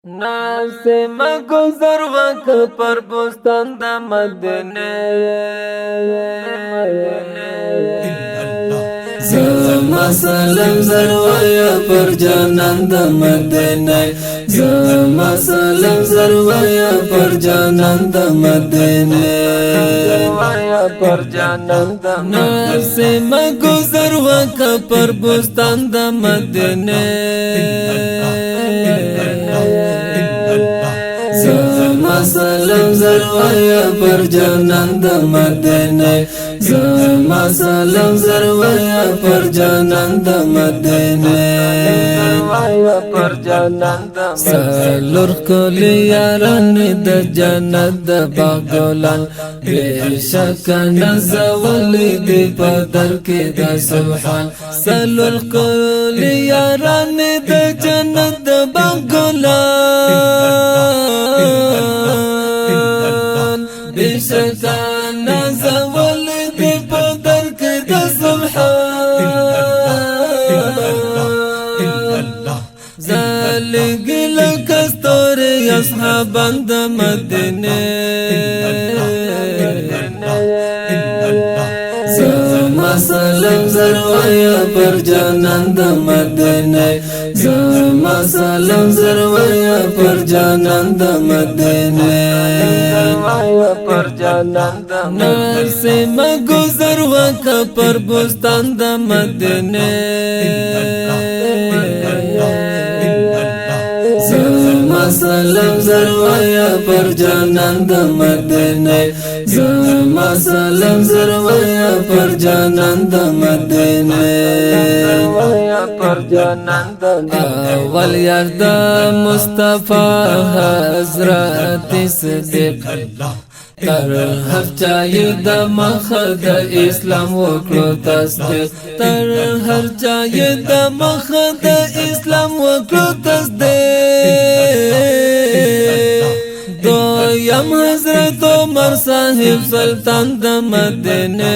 ناسم گذر وک پر بستان د مدینه زما سلام زروایا پر جانان د مدینه زما سلام زروایا پر جانان د مدینه زروایا پر جانان د ناسم گذر وک پر بستان د مدینه زما سلام زروایا پر جانان د مدینه زما سلام زروایا پر جانان د مدینه زروایا پر جانان د سلور کل یاران د جنت د باغولان بشک نزول دی پدر کې د سبحان سلور کل یاران د جنت د باغولان بشک نزول دی پدر کې د سبحان زلګي لکستور اصحابان د مدینه زما سلام زروایا پر جانان د مدینه زما سلام زروایا پر جانان د مدینه زروایا پر جانان د ناسم گذر وک پر بستان د مدینه زما سلام زروایا پر جانان د مدینه زما سلام زروایا پر جانان د مدینه زروایا پر جانان د اول یار د مصطفی حضرت صدیق تر هر چای د مخ د اسلام وکړو تصدیق تر هر چای د مخ د اسلام وکړو تصدیق دویم حضرت عمر صاحب سلطان د مدینه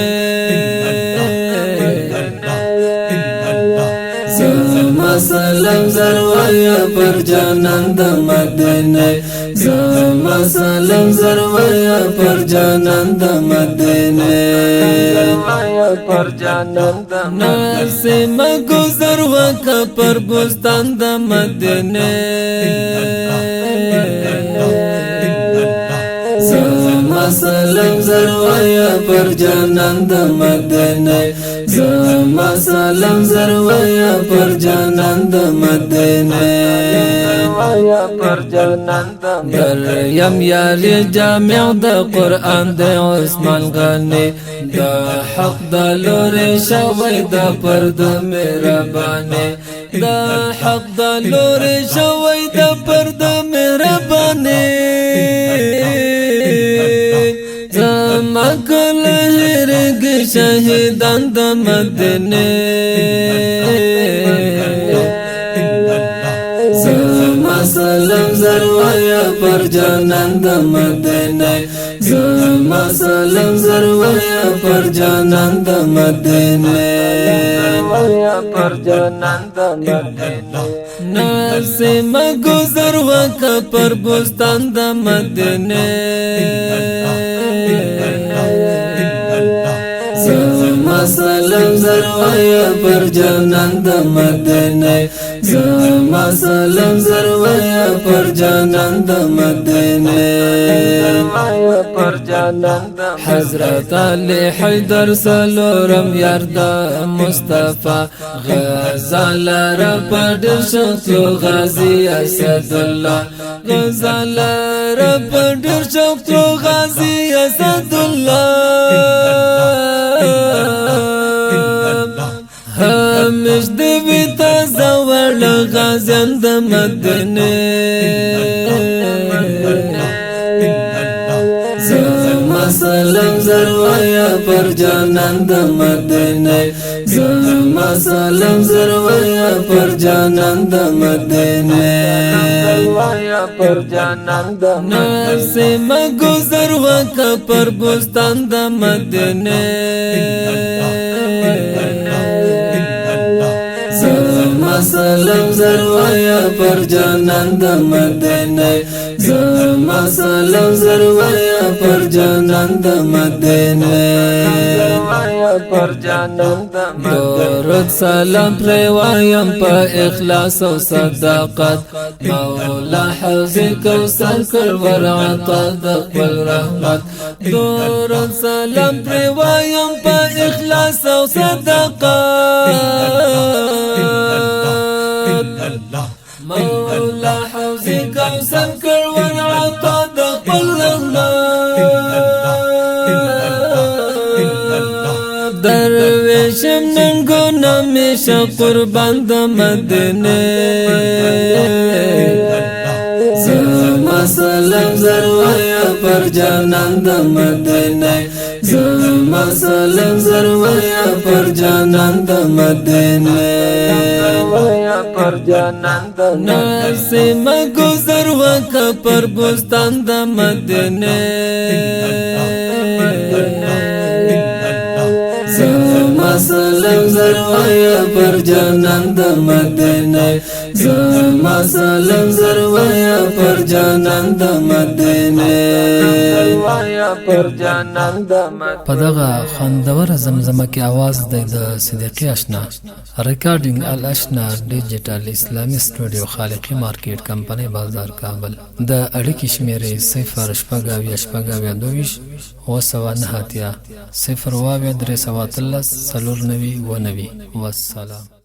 زما سلام زروایا پر جانان د مدینه زما سلام زروایا پر جانان د مدینه زروایا پر جانان د ناسم گذر وک پر بستان د مدینه زما سلام زروایا پر جانان د مدینه زما سلام زروایا پر جانان د مدینه زروایا پر جانان د دریم یار جامع د قران د عثمان غنی د حق د لور شوی د پرد مهربانه د حق د لور شوی د پرد مهربانه زما کل هرګ شهیدان د مدینه زما سلام زروایا پر جانان د مدینه زما سلام زروایا پر جانان د مدینه زروایا پر جانان د مدینه ناسم گذر وک پر بستان د مدینه زما سلام زروایا پر جانان د مدینه زما سلام زروایا پر جانان د مدینه زروایا پر جانان د حضرت علی حیدر سلورم یار د مصطفی غزال رب ډیر شوق غازی اسد الله غزال رب ډیر شوق غازی اسد الله همیش دی بیتا زور غازیان د مدینه زما سلام زروایا پر جانان د مدینه زما سلام زروایا پر جانان د مدینه زروایا پر جانان د ناسم گذر وک پر بستان د مدینه سلام زروایا پر جانان د مدینه زما سلام زروایا پر جانان د مدینه پر جانان د درود سلام پر وایم په اخلاص او صداقت مولا حوض کوثر کړ ورعطا د خپل رحمت درود سلام پر وایم په اخلاص او صداقت مولا حوض کوثر کړ ورعطا د خپل رحمت درویشم ننگو نمیشه قربان د مدینه زما سلام زروایا پر جانان د مدینه زما سلام زروایا پر جانان د مدینه پر جانان د نسیم گذر وکا پر بستان د مدینه زما سلام زروایا پر جانان د مدینه زما سلام زروایا پر جانان د مدینه پر جانان د پدغه خوندور زمزمه کې आवाज د صدیقی آشنا ریکارډینګ الاشنا ډیجیټل اسلامي سټوډیو خالقی مارکیټ کمپنی بازار کابل د اړیکې شمیرې 0 0 والسلام